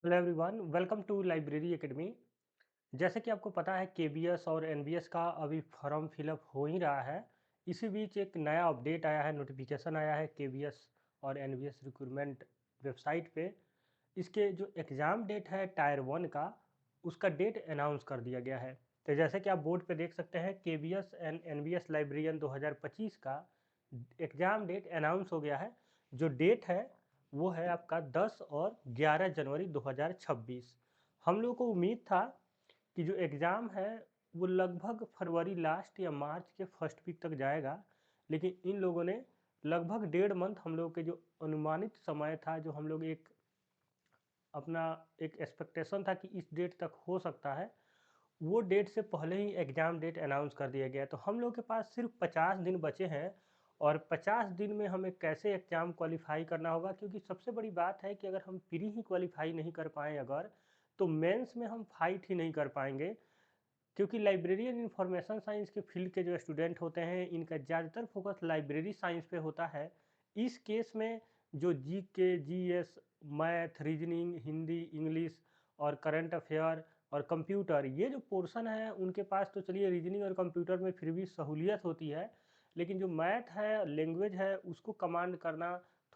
Hello everyone, welcome to library academy. जैसे कि आपको पता है केबीएस और एनबीएस का अभी फॉर्म फिलअप हो ही रहा है। इसी बीच एक नया अपडेट आया है, नोटिफिकेशन आया है केबीएस और एनबीएस रिक्रूटमेंट वेबसाइट पे। इसके जो एग्ज़ाम डेट है टायर वन का, उसका डेट अनाउंस कर दिया गया है। तो जैसे कि आप बोर्ड पे देख सकते हैं, केबीएस एंड एनबीएस लाइब्रेरियन 2025 का एग्ज़ाम डेट अनाउंस हो गया है। जो डेट है वो है आपका 10 और 11 जनवरी 2026। हम लोगों को उम्मीद था कि जो एग्ज़ाम है वो लगभग फरवरी लास्ट या मार्च के फर्स्ट वीक तक जाएगा, लेकिन इन लोगों ने लगभग 1.5 मंथ हम लोग के जो अनुमानित समय था, जो हम लोग एक अपना एक एक्सपेक्टेशन था कि इस डेट तक हो सकता है, वो डेट से पहले ही एग्ज़ाम डेट अनाउंस कर दिया गया है। तो हम लोग के पास सिर्फ 50 दिन बचे हैं और 50 दिन में हमें कैसे एग्ज़ाम क्वालिफ़ाई करना होगा, क्योंकि सबसे बड़ी बात है कि अगर हम प्री ही क्वालिफ़ाई नहीं कर पाएँ अगर, तो मेंस में हम फाइट ही नहीं कर पाएँगे। क्योंकि लाइब्रेरियन इंफॉर्मेशन साइंस के फील्ड के जो स्टूडेंट होते हैं, इनका ज़्यादातर फोकस लाइब्रेरी साइंस पे होता है। इस केस में जो GK, GS, math, reasoning, Hindi, English और करंट अफेयर और कंप्यूटर, ये जो पोर्शन है उनके पास तो चलिए रीजनिंग और कंप्यूटर में फिर भी सहूलियत होती है, लेकिन जो मैथ है, लैंग्वेज है, उसको कमांड करना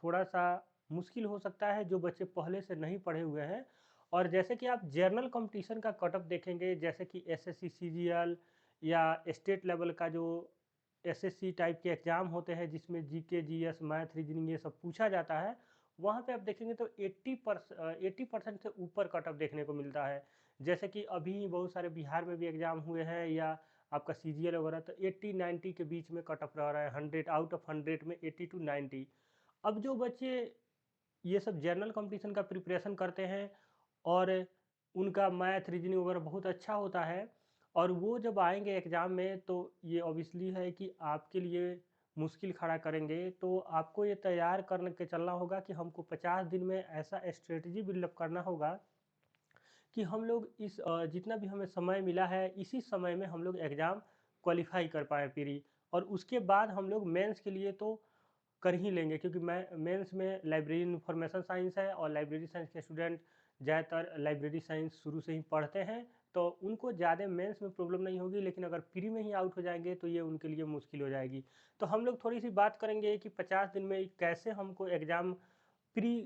थोड़ा सा मुश्किल हो सकता है जो बच्चे पहले से नहीं पढ़े हुए हैं। और जैसे कि आप जर्नल कंपटीशन का कट ऑफ देखेंगे, जैसे कि एसएससी सीजीएल या स्टेट लेवल का जो एसएससी टाइप के एग्जाम होते हैं जिसमें जीके, जीएस, मैथ, रीजनिंग ये सब पूछा जाता है, वहाँ पे आप देखेंगे तो 80% से ऊपर कट ऑफ देखने को मिलता है। जैसे कि अभी बहुत सारे बिहार में भी एग्जाम हुए हैं या आपका सीजीएल वगैरह, तो 80-90 के बीच में कट ऑफ रह रहा है। 100 आउट ऑफ 100 में 80 to 90। अब जो बच्चे ये सब जनरल कंपटीशन का प्रिपरेशन करते हैं और उनका मैथ, रीजनिंग वगैरह बहुत अच्छा होता है, और वो जब आएंगे एग्ज़ाम में तो ये ऑब्वियसली है कि आपके लिए मुश्किल खड़ा करेंगे। तो आपको ये तैयार करने के चलना होगा कि हमको 50 दिन में ऐसा स्ट्रेटजी बिल्डअप करना होगा कि हम लोग इस जितना भी हमें समय मिला है, इसी समय में हम लोग एग्ज़ाम क्वालिफाई कर पाएँ प्री, और उसके बाद हम लोग मेंस के लिए तो कर ही लेंगे, क्योंकि मैं मेंस में लाइब्रेरी इंफॉर्मेशन साइंस है और लाइब्रेरी साइंस के स्टूडेंट ज़्यादातर लाइब्रेरी साइंस शुरू से ही पढ़ते हैं, तो उनको ज़्यादा मेंस में प्रॉब्लम नहीं होगी। लेकिन अगर प्री में ही आउट हो जाएंगे तो ये उनके लिए मुश्किल हो जाएगी। तो हम लोग थोड़ी सी बात करेंगे कि 50 दिन में कैसे हमको एग्ज़ाम प्री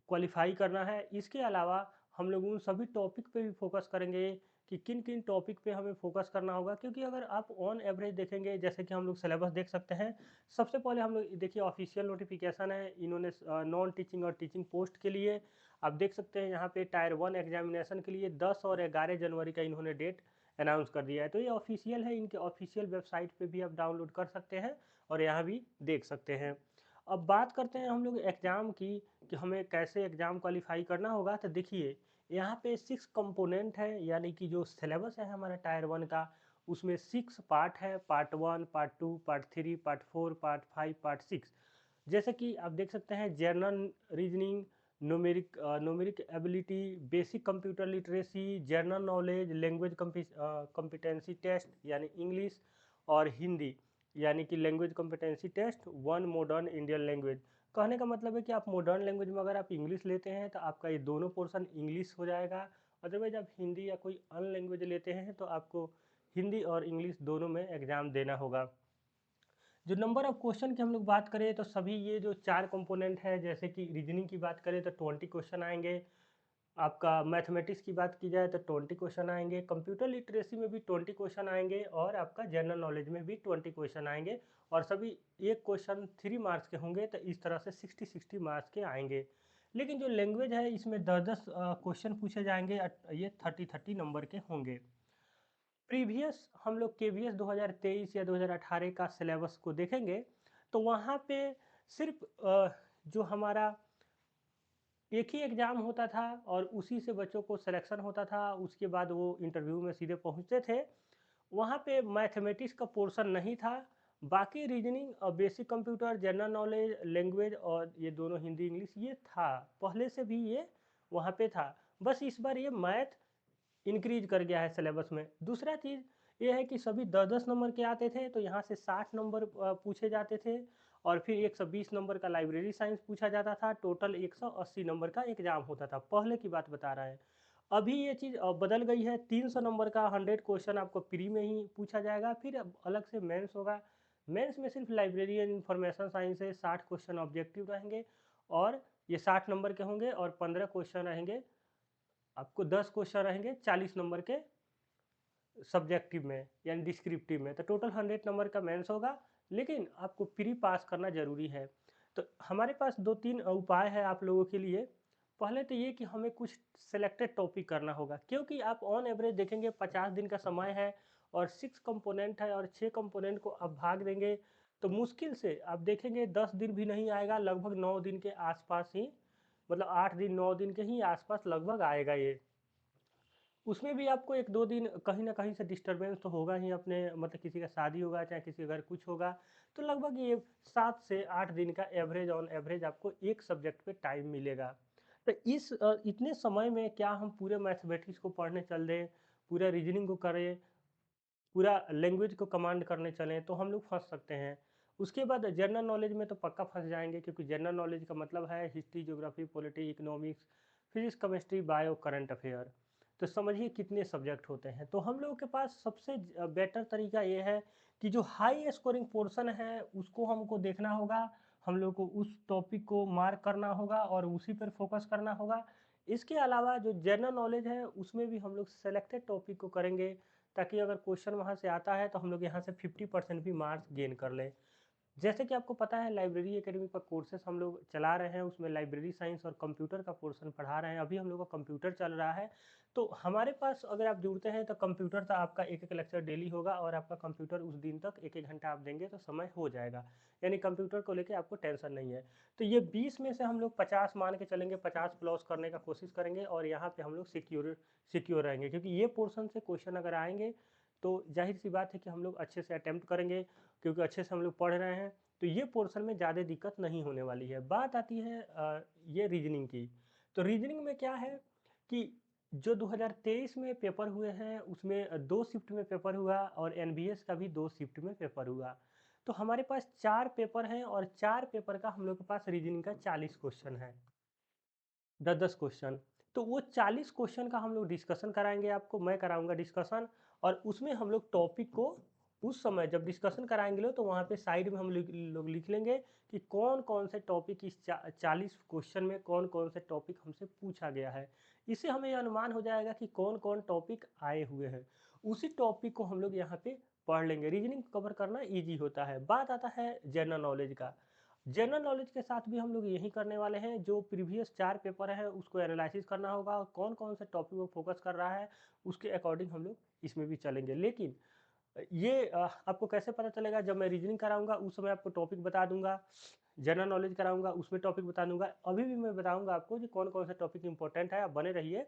क्वालिफाई करना है। इसके अलावा हम लोग उन सभी टॉपिक पे भी फोकस करेंगे कि किन किन टॉपिक पे हमें फोकस करना होगा, क्योंकि अगर आप ऑन एवरेज देखेंगे, जैसे कि हम लोग सिलेबस देख सकते हैं। सबसे पहले हम लोग देखिए, ऑफिशियल नोटिफिकेशन है इन्होंने नॉन टीचिंग और टीचिंग पोस्ट के लिए। आप देख सकते हैं यहाँ पे टायर वन एग्जामिनेशन के लिए 10 और 11 जनवरी का इन्होंने डेट अनाउंस कर दिया है। तो ये ऑफिशियल है, इनके ऑफिशियल वेबसाइट पे भी आप डाउनलोड कर सकते हैं और यहाँ भी देख सकते हैं। अब बात करते हैं हम लोग एग्ज़ाम की कि हमें कैसे एग्ज़ाम क्वालिफाई करना होगा। तो देखिए, यहाँ पे 6 कंपोनेंट है, यानी कि जो सिलेबस है हमारा टायर वन का, उसमें 6 पार्ट है। Part one, part two, part three, part four, part five, part six. जैसे कि आप देख सकते हैं, general reasoning, numeric ability, basic computer literacy, general knowledge, language competency test यानी इंग्लिश, और हिंदी यानी कि language competency test one, modern Indian language. कहने का मतलब है कि आप मॉडर्न लैंग्वेज में अगर आप इंग्लिश लेते हैं तो आपका ये दोनों पोर्शन इंग्लिश हो जाएगा। अदरवाइज आप हिंदी या कोई अन्य लैंग्वेज लेते हैं तो आपको हिंदी और इंग्लिश दोनों में एग्ज़ाम देना होगा। जो नंबर ऑफ क्वेश्चन की हम लोग बात करें तो सभी ये जो 4 कंपोनेंट है, जैसे कि रीजनिंग की बात करें तो 20 क्वेश्चन आएंगे। आपका मैथमेटिक्स की बात की जाए तो 20 क्वेश्चन आएंगे। कंप्यूटर लिटरेसी में भी 20 क्वेश्चन आएंगे और आपका जनरल नॉलेज में भी 20 क्वेश्चन आएंगे। और सभी एक क्वेश्चन 3 मार्क्स के होंगे, तो इस तरह से 60-60 मार्क्स के आएंगे। लेकिन जो लैंग्वेज है इसमें 10-10 क्वेश्चन पूछे जाएंगे, ये 30-30 नंबर के होंगे। प्रीवियस हम लोग केवीएस 2023 या 2018 का सिलेबस को देखेंगे तो वहाँ पे सिर्फ जो हमारा एक ही एग्ज़ाम होता था और उसी से बच्चों को सिलेक्शन होता था, उसके बाद वो इंटरव्यू में सीधे पहुँचते थे। वहाँ पे मैथमेटिक्स का पोर्शन नहीं था। बाकी रीजनिंग और basic computer, general knowledge, language और ये दोनों हिंदी इंग्लिश ये था, पहले से भी ये वहाँ पे था। बस इस बार ये मैथ इंक्रीज कर गया है सिलेबस में। दूसरा चीज़ ये है कि सभी 10-10 नंबर के आते थे, तो यहाँ से 60 नंबर पूछे जाते थे। और फिर 120 नंबर का लाइब्रेरी साइंस पूछा जाता था। टोटल 180 नंबर का एग्जाम होता था, पहले की बात बता रहे हैं। अभी ये चीज़ बदल गई है, 300 नंबर का 100 क्वेश्चन आपको प्री में ही पूछा जाएगा, फिर अब अलग से मेंस होगा। मेंस में सिर्फ लाइब्रेरी एंड इंफॉर्मेशन साइंस से 60 क्वेश्चन ऑब्जेक्टिव रहेंगे, और ये 60 नंबर के होंगे, और 15 क्वेश्चन रहेंगे आपको, 10 क्वेश्चन रहेंगे 40 नंबर के सब्जेक्टिव में यानी डिस्क्रिप्टिव में। तो टोटल 100 नंबर का मेंस होगा, लेकिन आपको प्री पास करना ज़रूरी है। तो हमारे पास 2-3 उपाय है आप लोगों के लिए। पहले तो ये कि हमें कुछ सिलेक्टेड टॉपिक करना होगा, क्योंकि आप ऑन एवरेज देखेंगे 50 दिन का समय है, और 6 कंपोनेंट है, और 6 कंपोनेंट को आप भाग देंगे तो मुश्किल से आप देखेंगे 10 दिन भी नहीं आएगा, लगभग 9 दिन के आसपास ही, मतलब 8 दिन 9 दिन के ही आसपास लगभग आएगा ये। उसमें भी आपको 1-2 दिन कहीं न कहीं से डिस्टर्बेंस तो होगा ही, अपने मतलब किसी का शादी होगा, चाहे किसी के घर कुछ होगा, तो लगभग ये 7 से 8 दिन का एवरेज, ऑन एवरेज आपको एक सब्जेक्ट पे टाइम मिलेगा। तो इस इतने समय में क्या हम पूरे मैथमेटिक्स को पढ़ने चल दें, पूरा रीजनिंग को करें, पूरा लैंग्वेज को कमांड करने चलें, तो हम लोग फँस सकते हैं। उसके बाद जनरल नॉलेज में तो पक्का फँस जाएँगे, क्योंकि जनरल नॉलेज का मतलब है history, geography, polity, economics, physics, chemistry, bio, current affair. तो समझिए कितने सब्जेक्ट होते हैं। तो हम लोगों के पास सबसे बेटर तरीका ये है कि जो हाई स्कोरिंग पोर्शन है उसको हमको देखना होगा, हम लोग को उस टॉपिक को मार्क करना होगा और उसी पर फोकस करना होगा। इसके अलावा जो जनरल नॉलेज है उसमें भी हम लोग सेलेक्टेड टॉपिक को करेंगे, ताकि अगर क्वेश्चन वहाँ से आता है तो हम लोग यहाँ से 50% भी मार्क्स गेन कर लें। जैसे कि आपको पता है लाइब्रेरी एकेडमी पर कोर्सेस हम लोग चला रहे हैं, उसमें लाइब्रेरी साइंस और कंप्यूटर का पोर्शन पढ़ा रहे हैं। अभी हम लोग का कंप्यूटर चल रहा है, तो हमारे पास अगर आप जुड़ते हैं तो कंप्यूटर का आपका एक एक लेक्चर डेली होगा, और आपका कंप्यूटर उस दिन तक एक एक घंटा आप देंगे तो समय हो जाएगा, यानी कंप्यूटर को लेके आपको टेंशन नहीं है। तो ये 20 में से हम लोग 50 मान के चलेंगे, 50 प्लस करने का कोशिश करेंगे, और यहाँ पे हम लोग सिक्योर सिक्योर रहेंगे, क्योंकि ये पोर्शन से क्वेश्चन अगर आएंगे तो जाहिर सी बात है कि हम लोग अच्छे से अटेम्प्ट करेंगे, क्योंकि अच्छे से हम लोग पढ़ रहे हैं, तो ये पोर्शन में ज़्यादा दिक्कत नहीं होने वाली है। बात आती है ये रीजनिंग की। तो रीजनिंग में क्या है कि जो 2023 में पेपर हुए हैं उसमें 2 शिफ्ट में पेपर हुआ, और एनबीएस का भी 2 शिफ्ट में पेपर हुआ। तो हमारे पास 4 पेपर हैं, और 4 पेपर का हम लोग के पास रीजनिंग का 40 क्वेश्चन है, 10-10 क्वेश्चन। तो वो 40 क्वेश्चन का हम लोग डिस्कशन कराएँगे आपको, मैं कराऊँगा डिस्कशन, और उसमें हम लोग टॉपिक को उस समय जब डिस्कशन कराएँगे लोग, तो वहाँ पे साइड में हम लोग लिख लेंगे कि कौन-कौन से टॉपिक इस 40 क्वेश्चन में कौन-कौन से टॉपिक हमसे पूछा गया है। इससे हमें ये अनुमान हो जाएगा कि कौन-कौन टॉपिक आए हुए हैं। उसी टॉपिक को हम लोग यहाँ पे पढ़ लेंगे। रीजनिंग कवर करना ईज़ी होता है। बात आता है जनरल नॉलेज का। जनरल नॉलेज के साथ भी हम लोग यही करने वाले हैं, जो प्रीवियस 4 पेपर है उसको एनालिसिस करना होगा, और कौन-कौन से टॉपिक पर फोकस कर रहा है उसके अकॉर्डिंग हम लोग इसमें भी चलेंगे। लेकिन ये आपको कैसे पता चलेगा, जब मैं रीजनिंग कराऊँगा उस समय आपको टॉपिक बता दूँगा, जनरल नॉलेज कराऊँगा उसमें टॉपिक बता दूँगा। अभी भी मैं बताऊँगा आपको कि कौन-कौन से टॉपिक इंपॉर्टेंट है, आप बने रहिए।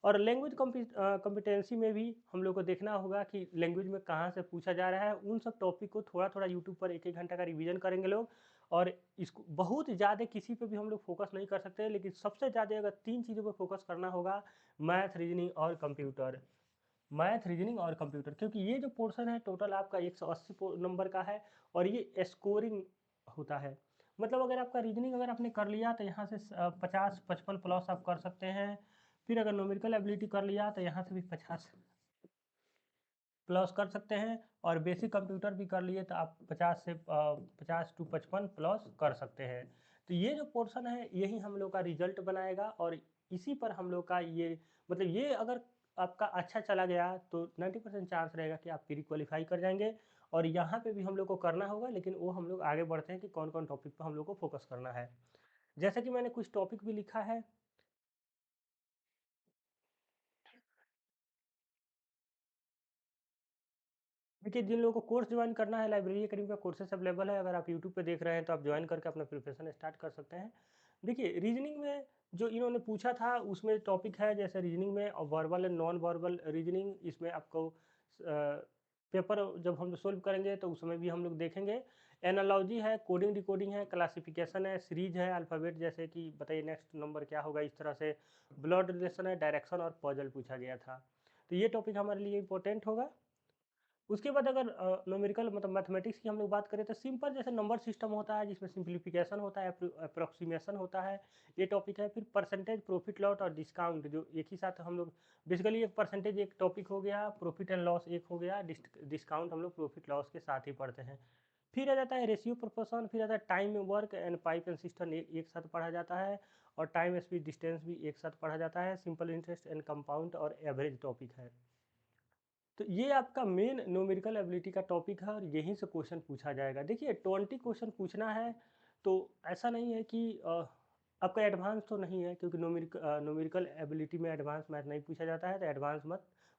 और लैंग्वेज कॉम्पिटेंसी में भी हम लोग को देखना होगा कि लैंग्वेज में कहाँ से पूछा जा रहा है। उन सब टॉपिक को थोड़ा-थोड़ा यूट्यूब पर 1-1 घंटा का रिवीजन करेंगे लोग, और इसको बहुत ज़्यादा किसी पे भी हम लोग फोकस नहीं कर सकते, लेकिन सबसे ज़्यादा अगर 3 चीज़ों पे फोकस करना होगा, मैथ, रीजनिंग और कंप्यूटर। मैथ, रीजनिंग और कंप्यूटर, क्योंकि ये जो पोर्शन है टोटल आपका 180 नंबर का है, और ये स्कोरिंग होता है। मतलब अगर आपका रीजनिंग अगर आपने कर लिया तो यहाँ से 50-55 प्लस आप कर सकते हैं। फिर अगर न्यूमेरिकल एबिलिटी कर लिया तो यहाँ से भी 50 प्लस कर सकते हैं, और बेसिक कंप्यूटर भी कर लिए तो आप 50 से 50 टू 55 प्लस कर सकते हैं। तो ये जो पोर्शन है यही हम लोग का रिजल्ट बनाएगा, और इसी पर हम लोग का ये मतलब ये अगर आपका अच्छा चला गया तो 90% चांस रहेगा कि आप प्री क्वालिफाई कर जाएंगे। और यहाँ पे भी हम लोग को करना होगा, लेकिन वो हम लोग आगे बढ़ते हैं कि कौन कौन टॉपिक पर हम लोग को फोकस करना है। जैसे कि मैंने कुछ टॉपिक भी लिखा है। देखिए, जिन लोगों को कोर्स ज्वाइन करना है, लाइब्रेरी एकेडमी का कोर्सेस अवेलेबल है। अगर आप यूट्यूब पे देख रहे हैं तो आप ज्वाइन करके अपना प्रिपरेशन स्टार्ट कर सकते हैं। देखिए, रीजनिंग में जो इन्होंने पूछा था उसमें टॉपिक है, जैसे रीजनिंग में verbal and non verbal reasoning. इसमें आपको पेपर जब हम सोल्व करेंगे तो उसमें भी हम लोग देखेंगे। एनालॉजी है, कोडिंग डिकोडिंग है, क्लासिफिकेशन है, सीरीज है, अल्फ़ाबेट, जैसे कि बताइए नेक्स्ट नंबर क्या होगा, इस तरह से ब्लड रिलेशन है, डायरेक्शन और पजल पूछा गया था। तो ये टॉपिक हमारे लिए इंपॉर्टेंट होगा। उसके बाद अगर न्यूमेरिकल मतलब मैथमेटिक्स की हम लोग बात करें तो सिंपल जैसे नंबर सिस्टम होता है जिसमें सिंप्लीफिकेशन होता है, अप्रोक्सीमेशन होता है, ये टॉपिक है। फिर परसेंटेज, प्रॉफिट लॉस और डिस्काउंट जो एक ही साथ हम लोग बेसिकली एक परसेंटेज एक टॉपिक हो गया, प्रॉफिट एंड लॉस एक हो गया, डिस्काउंट हम लोग प्रॉफिट लॉस के साथ ही पढ़ते हैं। फिर आ जाता है रेशियो प्रोपोर्शन, फिर आता है time work and pipe and system एक साथ पढ़ा जाता है, और टाइम स्पीड डिस्टेंस भी एक साथ पढ़ा जाता है। सिंपल इंटरेस्ट एंड कंपाउंड और एवरेज टॉपिक है। तो ये आपका मेन न्यूमेरिकल एबिलिटी का टॉपिक है और यहीं से क्वेश्चन पूछा जाएगा। देखिए 20 क्वेश्चन पूछना है, तो ऐसा नहीं है कि आपका एडवांस तो नहीं है, क्योंकि न्यूमेरिकल एबिलिटी में एडवांस मैथ नहीं पूछा जाता है, तो एडवांस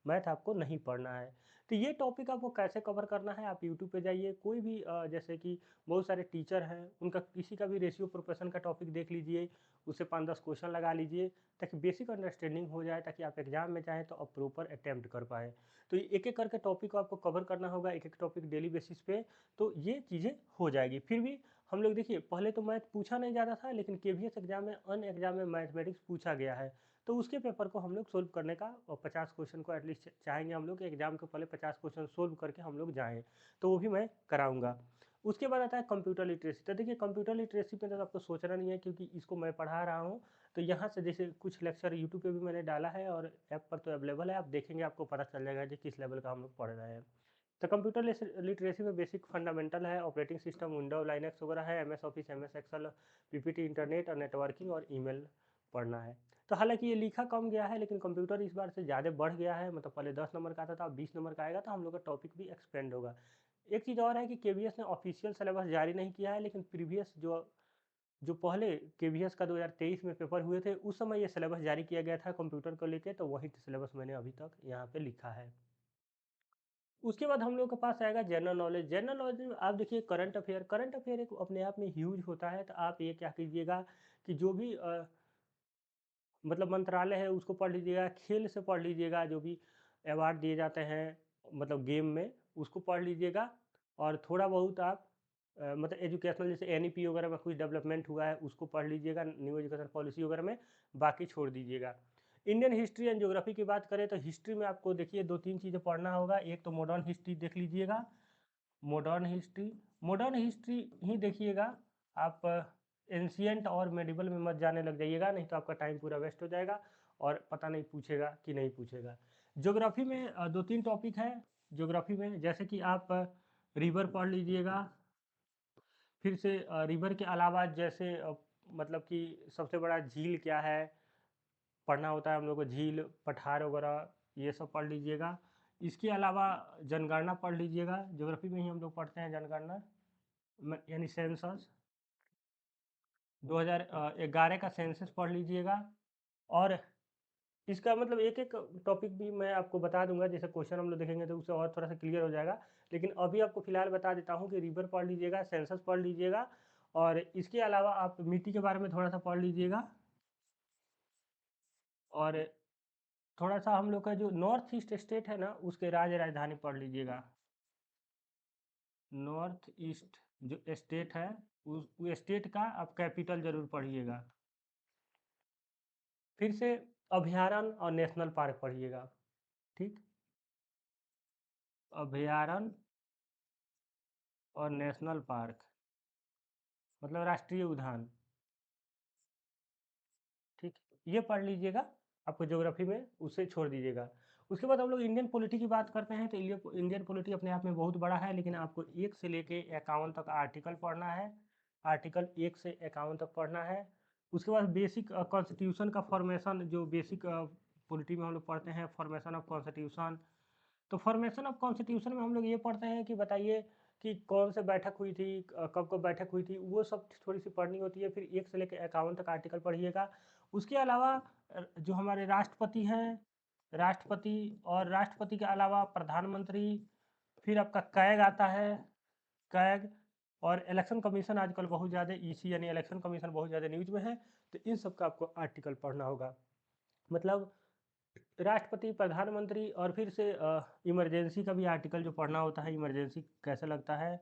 मैथ आपको नहीं पढ़ना है। तो ये टॉपिक आपको कैसे कवर करना है, आप यूट्यूब पे जाइए, कोई भी जैसे कि बहुत सारे टीचर हैं, उनका किसी का भी रेशियो प्रोपोर्शन का टॉपिक देख लीजिए, उससे 5-10 क्वेश्चन लगा लीजिए, ताकि बेसिक अंडरस्टैंडिंग हो जाए, ताकि आप एग्जाम में जाएँ तो आप प्रॉपर अटैम्प्ट कर पाएँ। तो एक एक करके टॉपिक को आपको कवर करना होगा, एक एक टॉपिक डेली बेसिस पे, तो ये चीज़ें हो जाएगी। फिर भी हम लोग देखिए पहले तो मैथ पूछा नहीं जाता था, लेकिन केवीएस एग्जाम में अन्य एग्जाम में मैथमेटिक्स पूछा गया है, तो उसके पेपर को हम लोग सोल्व करने का, और 50 क्वेश्चन को एटलीस्ट चाहेंगे हम लोग कि एग्जाम के पहले 50 क्वेश्चन सोल्व करके हम लोग जाएँ, तो वो भी मैं कराऊँगा। उसके बाद आता है कंप्यूटर लिटरेसी। तो देखिए कंप्यूटर लिटरेसी पे तो आपको सोचना नहीं है, क्योंकि इसको मैं पढ़ा रहा हूँ, तो यहाँ से जैसे कुछ लेक्चर यूट्यूब पे भी मैंने डाला है और ऐप पर तो अवेलेबल है, आप देखेंगे आपको पता चल जाएगा कि किस लेवल का हम लोग पढ़ रहे हैं। तो कंप्यूटर लिटरेसी में बेसिक फंडामेंटल है, ऑपरेटिंग सिस्टम विंडो लाइनक्स वगैरह है, MS office, MS excel, PPT, internet और नेटवर्किंग और ईमेल पढ़ना है। तो हालांकि ये लिखा कम गया है, लेकिन कंप्यूटर इस बार से ज़्यादा बढ़ गया है, मतलब पहले 10 नंबर का आता था, अब 20 नंबर का आएगा, तो हम लोग का टॉपिक भी एक्सपेंड होगा। एक चीज़ और है कि केवीएस ने ऑफिशियल सिलेबस जारी नहीं किया है, लेकिन प्रीवियस जो जो पहले केवीएस का 2023 में पेपर हुए थे, उस समय ये सिलेबस जारी किया गया था कंप्यूटर को लेके, तो वही सिलेबस मैंने अभी तक यहाँ पे लिखा है। उसके बाद हम लोग के पास आएगा जनरल नॉलेज। जनरल नॉलेज में आप देखिए करंट अफेयर एक अपने आप में ह्यूज होता है, तो आप ये क्या कीजिएगा कि जो भी मतलब मंत्रालय है उसको पढ़ लीजिएगा, खेल से पढ़ लीजिएगा, जो भी अवार्ड दिए जाते हैं मतलब गेम में, उसको पढ़ लीजिएगा। और थोड़ा बहुत आप मतलब एजुकेशनल जैसे एनईपी वगैरह में कुछ डेवलपमेंट हुआ है उसको पढ़ लीजिएगा, न्यू एजुकेशन पॉलिसी वगैरह में, बाकी छोड़ दीजिएगा। इंडियन हिस्ट्री एंड ज्योग्राफी की बात करें तो हिस्ट्री में आपको देखिए 2-3 चीज़ें पढ़ना होगा। एक तो मॉडर्न हिस्ट्री देख लीजिएगा, मॉडर्न हिस्ट्री ही देखिएगा आप। एंशियंट और मेडिवल में मत जाने लग जाइएगा, नहीं तो आपका टाइम पूरा वेस्ट हो जाएगा और पता नहीं पूछेगा कि नहीं पूछेगा। ज्योग्राफी में 2-3 टॉपिक है। ज्योग्राफी में जैसे कि आप रिवर पढ़ लीजिएगा, फिर से रिवर के अलावा जैसे मतलब कि सबसे बड़ा झील क्या है पढ़ना होता है हम लोग को, झील, पठार वगैरह ये सब पढ़ लीजिएगा। इसके अलावा जनगणना पढ़ लीजिएगा, ज्योग्राफी में ही हम लोग पढ़ते हैं जनगणना, यानी सेंसस 2011 का सेंसस पढ़ लीजिएगा। और इसका मतलब एक एक टॉपिक भी मैं आपको बता दूंगा, जैसे क्वेश्चन हम लोग देखेंगे तो उससे और थोड़ा सा क्लियर हो जाएगा, लेकिन अभी आपको फिलहाल बता देता हूँ कि रिवर पढ़ लीजिएगा, सेंसस पढ़ लीजिएगा, और इसके अलावा आप मिट्टी के बारे में थोड़ा सा पढ़ लीजिएगा। और थोड़ा सा हम लोग का जो नॉर्थ ईस्ट स्टेट है ना, उसके राजधानी पढ़ लीजिएगा। नॉर्थ ईस्ट जो स्टेट है, उस स्टेट का आप कैपिटल जरूर पढ़िएगा। फिर से अभयारण्य और नेशनल पार्क पढ़िएगा। ठीक, अभयारण्य और नेशनल पार्क मतलब राष्ट्रीय उद्यान। ठीक, ये पढ़ लीजिएगा, आपको ज्योग्राफी में उससे छोड़ दीजिएगा। उसके बाद हम लोग इंडियन पॉलिटी की बात करते हैं, तो इंडियन पॉलिटी अपने आप में बहुत बड़ा है, लेकिन आपको 1 से लेके 51 तक आर्टिकल पढ़ना है। आर्टिकल 1 से 51 तक पढ़ना है। उसके बाद बेसिक कॉन्स्टिट्यूशन का फॉर्मेशन, जो बेसिक पॉलिटी में हम लोग पढ़ते हैं, फॉर्मेशन ऑफ कॉन्स्टिट्यूशन। तो फॉर्मेशन ऑफ कॉन्स्टिट्यूशन में हम लोग ये पढ़ते हैं कि बताइए कि कौन से बैठक हुई थी, कब कब बैठक हुई थी, वो सब थोड़ी सी पढ़नी होती है। फिर 1 से लेकर 51 तक आर्टिकल पढ़िएगा। उसके अलावा जो हमारे राष्ट्रपति हैं, राष्ट्रपति और राष्ट्रपति के अलावा प्रधानमंत्री, फिर आपका कैग आता है, कैग, और इलेक्शन कमीशन आजकल बहुत ज़्यादा ईसी यानी इलेक्शन कमीशन बहुत ज़्यादा न्यूज में है, तो इन सब का आपको आर्टिकल पढ़ना होगा। मतलब राष्ट्रपति, प्रधानमंत्री, और फिर से इमरजेंसी का भी आर्टिकल जो पढ़ना होता है, इमरजेंसी कैसे लगता है,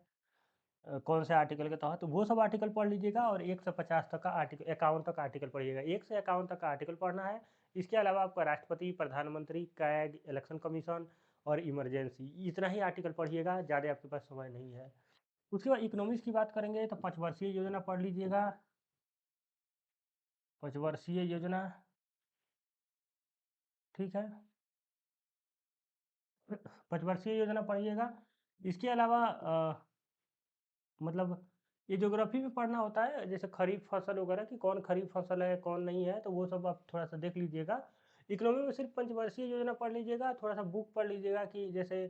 कौन से आर्टिकल के तहत, तो वो सब आर्टिकल पढ़ लीजिएगा। और 1 से 50 तक का आर्टिकल, 51 तक आर्टिकल पढ़िएगा, 1 से 51 तक का आर्टिकल पढ़ना है। इसके अलावा आपका राष्ट्रपति, प्रधानमंत्री, कैग, इलेक्शन कमीशन और इमरजेंसी, इतना ही आर्टिकल पढ़िएगा, ज़्यादा आपके पास समय नहीं है। उसके बाद इकोनॉमिक्स की बात करेंगे तो पंचवर्षीय योजना पढ़ लीजिएगा, पंचवर्षीय योजना, ठीक है, पंचवर्षीय योजना पढ़िएगा। इसके अलावा मतलब ये ज्योग्राफी में पढ़ना होता है, जैसे खरीफ फसल वगैरह कि कौन खरीफ फसल है कौन नहीं है, तो वो सब आप थोड़ा सा देख लीजिएगा। इकोनॉमी में सिर्फ पंचवर्षीय योजना पढ़ लीजिएगा, थोड़ा सा बुक पढ़ लीजिएगा कि जैसे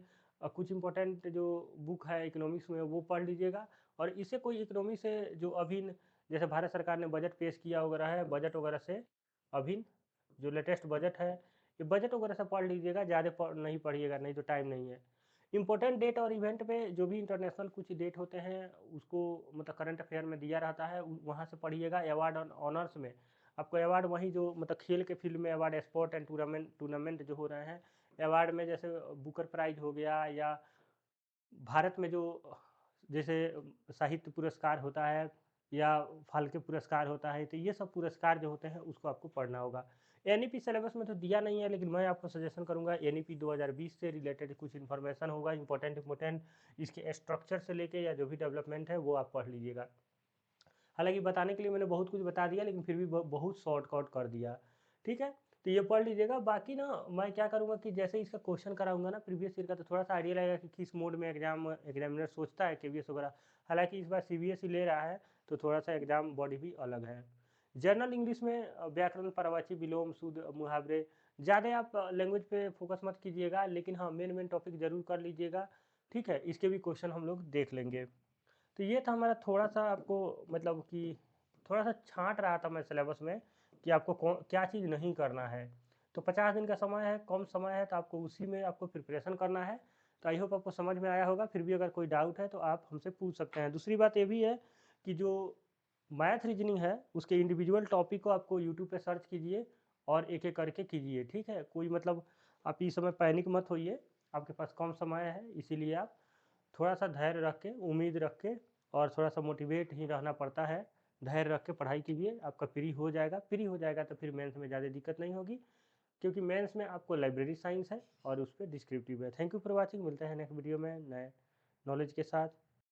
कुछ इंपॉर्टेंट जो बुक है इकोनॉमिक्स में वो पढ़ लीजिएगा। और इससे कोई इकोनॉमी से जो अभी जैसे भारत सरकार ने बजट पेश किया वगैरह है, बजट वगैरह से अभी जो लेटेस्ट बजट है, ये बजट वगैरह से पढ़ लीजिएगा, ज़्यादा नहीं पढ़िएगा, नहीं तो टाइम नहीं है। इंपॉर्टेंट डेट और इवेंट पे जो भी इंटरनेशनल कुछ डेट होते हैं उसको मतलब करंट अफेयर में दिया रहता है, वहाँ से पढ़िएगा। अवार्ड और ऑनर्स में आपको अवार्ड वहीं जो मतलब खेल के फील्ड में अवार्ड, स्पोर्ट एंड टूर्नामेंट जो हो रहे हैं अवार्ड में, जैसे बुकर प्राइज हो गया, या भारत में जो जैसे साहित्य पुरस्कार होता है या फाल्के पुरस्कार होता है, तो ये सब पुरस्कार जो होते हैं उसको आपको पढ़ना होगा। एनईपी सिलेबस में तो दिया नहीं है, लेकिन मैं आपको सजेशन करूंगा एनईपी 2020 से रिलेटेड कुछ इन्फॉर्मेशन होगा इंपॉर्टेंट इसके स्ट्रक्चर से लेके या जो भी डेवलपमेंट है वो आप पढ़ लीजिएगा। हालांकि बताने के लिए मैंने बहुत कुछ बता दिया, लेकिन फिर भी बहुत शॉर्टकट कर दिया, ठीक है। तो ये पढ़ लीजिएगा। बाकी ना मैं क्या करूँगा कि जैसे इसका क्वेश्चन कराऊंगा ना प्रीवियस ईयर का, तो थोड़ा सा आइडिया लगेगा कि किस मोड में एग्जामिनर सोचता है केवीएस वगैरह। हालांकि इस बार सीबीएसई ले रहा है तो थोड़ा सा एग्जाम बॉडी भी अलग है। जनरल इंग्लिश में व्याकरण, पर्यायवाची, विलोम, शुद्ध, मुहावरे, ज़्यादा आप लैंग्वेज पे फोकस मत कीजिएगा, लेकिन हाँ मेन टॉपिक जरूर कर लीजिएगा, ठीक है। इसके भी क्वेश्चन हम लोग देख लेंगे। तो ये था हमारा थोड़ा सा आपको मतलब कि थोड़ा सा छांट रहा था मैं सिलेबस में कि आपको क्या चीज़ नहीं करना है। तो 50 दिन का समय है, कम समय है, तो आपको उसी में आपको प्रिपरेशन करना है। तो आई होप आपको समझ में आया होगा। फिर भी अगर कोई डाउट है तो आप हमसे पूछ सकते हैं। दूसरी बात ये भी है कि जो मैथ रीजनिंग है उसके इंडिविजुअल टॉपिक को आपको यूट्यूब पे सर्च कीजिए और एक एक करके कीजिए, ठीक है। कोई मतलब आप इस समय पैनिक मत होइए, आपके पास कम समय है, इसीलिए आप थोड़ा सा धैर्य रख के, उम्मीद रख के, और थोड़ा सा मोटिवेट ही रहना पड़ता है। धैर्य रख के पढ़ाई कीजिए, आपका प्री हो जाएगा। प्री हो जाएगा तो फिर मेंस में ज़्यादा दिक्कत नहीं होगी, क्योंकि मेंस में आपको लाइब्रेरी साइंस है और उस पर डिस्क्रिप्टिव है। Thank you for watching. मिलते हैं नेक्स्ट वीडियो में नए नॉलेज के साथ।